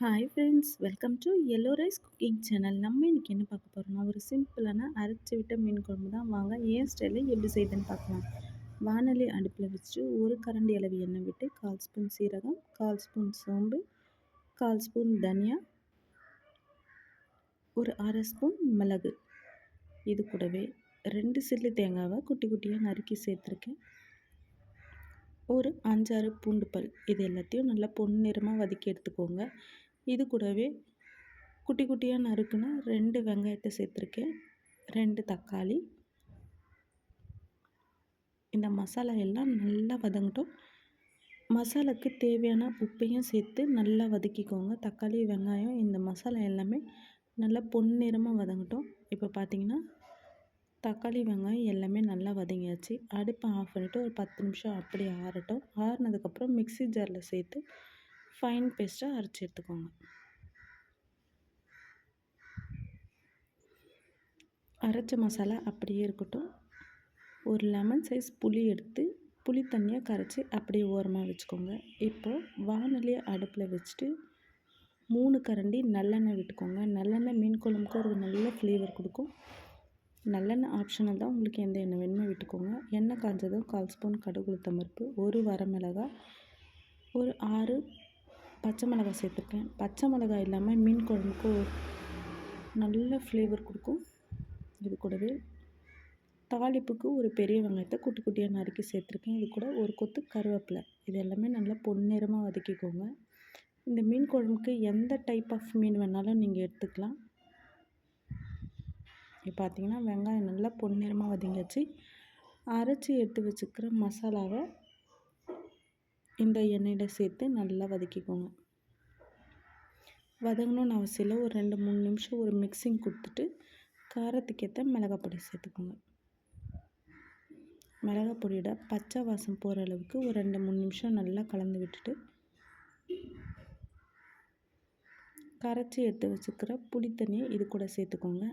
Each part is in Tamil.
Hi friends, welcome to yellow rice cooking channel. நம்ம இன்னைக்கு என்ன பார்க்க போறோம்னா, ஒரு சிம்பிளான அரைச்சு விட்ட மீன் குழம்பு தான். வாங்க என் ஸ்டைலில் எப்படி செய்யுதுன்னு பார்க்கலாம். வானொலி அடுப்பில் வச்சுட்டு ஒரு கரண்டி அளவு எண்ணெய் விட்டு 1/4 ஸ்பூன் சீரகம், 1/4 ஸ்பூன் சோம்பு, 1/4 ஸ்பூன் தனியா, ஒரு அரை ஸ்பூன் மிளகு, இது கூடவே 2 சில்லு தேங்காவை குட்டி குட்டியாக நறுக்கி சேர்த்துருக்கேன். ஒரு 5-6 பூண்டு பல், இது எல்லாத்தையும் நல்லா பொன்னிறமாக வதக்கி எடுத்துக்கோங்க. இது கூடவே குட்டி குட்டியாக நறுக்குன 2 வெங்காயத்தை சேர்த்துருக்கேன், 2 தக்காளி. இந்த மசாலா எல்லாம் நல்லா வதங்கட்டும். மசாலாவுக்கு தேவையான உப்பையும் சேர்த்து நல்லா வதக்கிக்கோங்க. தக்காளி, வெங்காயம், இந்த மசாலா எல்லாமே நல்லா பொன்னிறமாக வதங்கட்டும். இப்போ பார்த்தீங்கன்னா தக்காளி, வெங்காயம் எல்லாமே நல்லா வதங்கியாச்சு. அடுப்பை ஆஃப் பண்ணிவிட்டு ஒரு 10 நிமிஷம் அப்படியே ஆறட்டும். ஆறுனதுக்கப்புறம் மிக்ஸி ஜாரில் சேர்த்து ஃபைன் பேஸ்ட்டாக அரைச்சி எடுத்துக்கோங்க. அரைச்ச மசாலா அப்படியே இருக்கட்டும். ஒரு லெமன் சைஸ் புளி எடுத்து புளி தண்ணியாக கரைச்சி அப்படியே ஓரமாக வச்சுக்கோங்க. இப்போது வானொலியை அடுப்பில் வச்சுட்டு 3 கரண்டி நல்லெண்ணெய் விட்டுக்கோங்க. நல்லெண்ணெய் மீன் குழம்புக்கு ஒரு நல்ல ஃப்ளேவர் கொடுக்கும். நல்லெண்ணெய் ஆப்ஷனல் தான், உங்களுக்கு எந்த எண்ணெய் வேணுமோ விட்டுக்கோங்க. எண்ணெய் காய்ஞ்சதும் 1/4 ஸ்பூன் கடுகு உளுத்தம் பருப்பு, ஒரு வரமிளகாய், ஒரு 6 பச்சை மிளகாய் சேர்த்துருக்கேன். பச்சை மிளகாய் இல்லாமல் மீன் குழம்புக்கு நல்ல ஃப்ளேவர் கொடுக்கும். இது கூடவே தாளிப்புக்கு ஒரு பெரிய வெங்காயத்தை குட்டி குட்டியாக நறுக்கி சேர்த்துருக்கேன். இது கூட ஒரு கொத்து கருவேப்பிலை, இது எல்லாமே நல்லா பொன்னிறமாக வதக்கிக்கோங்க. இந்த மீன் குழம்புக்கு எந்த டைப் ஆஃப் மீன் வேணாலும் நீங்கள் எடுத்துக்கலாம். இப்போ பார்த்தீங்கன்னா வெங்காயம் நல்லா பொன்னிறமாக வதங்கியாச்சு. அரைச்சி எடுத்து வச்சுக்கிற மசாலாவை இந்த எண்ணெயில் சேர்த்து நல்லா வதக்கிக்கோங்க. வதங்கணும்னு அவசியம் இல்லை. ஒரு 2-3 நிமிஷம் ஒரு மிக்சிங் கொடுத்துட்டு காரத்துக்கு ஏற்ற மிளகாய் பொடி சேர்த்துக்கோங்க. மிளகாய் பொடியோட பச்சை வாசம் போகிற அளவுக்கு ஒரு 2-3 நிமிஷம் நல்லா கலந்து விட்டுட்டு கரைச்சி எடுத்து வச்சுக்கிற புளி தண்ணியை இது கூட சேர்த்துக்கோங்க.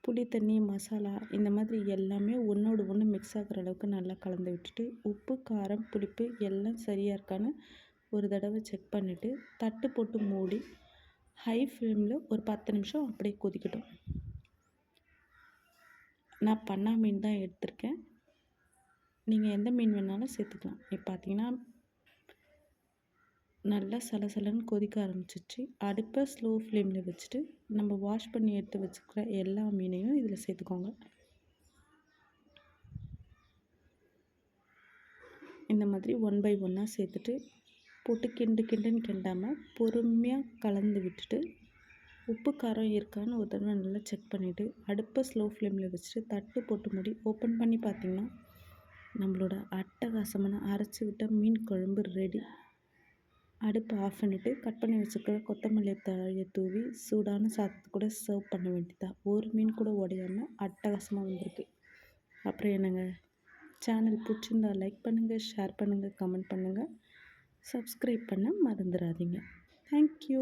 புளி தண்ணி, மசாலா, இந்த மாதிரி எல்லாமே ஒன்றோடு ஒன்று மிக்ஸ் ஆகிற அளவுக்கு நல்லா கலந்து விட்டுட்டு உப்பு, காரம், புளிப்பு எல்லாம் சரியாக இருக்கான்னு ஒரு தடவை செக் பண்ணிவிட்டு தட்டு போட்டு மூடி ஹை ஃப்ளேமில் ஒரு 10 நிமிஷம் அப்படியே கொதிக்கட்டும். நான் பண்ணா மீன் தான் எடுத்திருக்கேன். நீங்கள் எந்த மீன் வேணாலும் சேர்த்துக்கலாம். இப்போ பார்த்தீங்கன்னா நல்லா சலசலன்னு கொதிக்க ஆரம்பிச்சிச்சு. அடுப்பை ஸ்லோ ஃப்ளேமில் வச்சுட்டு நம்ம வாஷ் பண்ணி எடுத்து வச்சுக்கிற எல்லா மீனையும் இதில் சேர்த்துக்கோங்க. இந்த மாதிரி 1 பை 1 சேர்த்துட்டு போட்டு கிண்டுன்னு கிண்டாமல் பொறுமையாக கலந்து விட்டுட்டு உப்பு, காரம் இருக்கான்னு ஒரு தடவை நல்லா செக் பண்ணிவிட்டு அடுப்பை ஸ்லோ ஃப்ளேமில் வச்சுட்டு தட்டு போட்டு மூடி ஓப்பன் பண்ணி பார்த்திங்கன்னா நம்மளோட அட்டகாசமான அரைச்சி விட்ட மீன் குழம்பு ரெடி. அடுப்பை ஆஃப் பண்ணிவிட்டு கட் பண்ணி வச்சுக்கிற கொத்தமல்லி தழையை தூவி சூடான சாதத்து கூட சர்வ் பண்ண வேண்டியதான். ஒரு மீன் கூட உடையாமல் அட்டகாசமாக வந்திருக்கு. அப்புறம் என்னங்க, சேனல் பிடிச்சிருந்தா லைக் பண்ணுங்கள், ஷேர் பண்ணுங்கள், கமெண்ட் பண்ணுங்கள், சப்ஸ்கிரைப் பண்ண மறந்துடாதீங்க. தேங்க்யூ.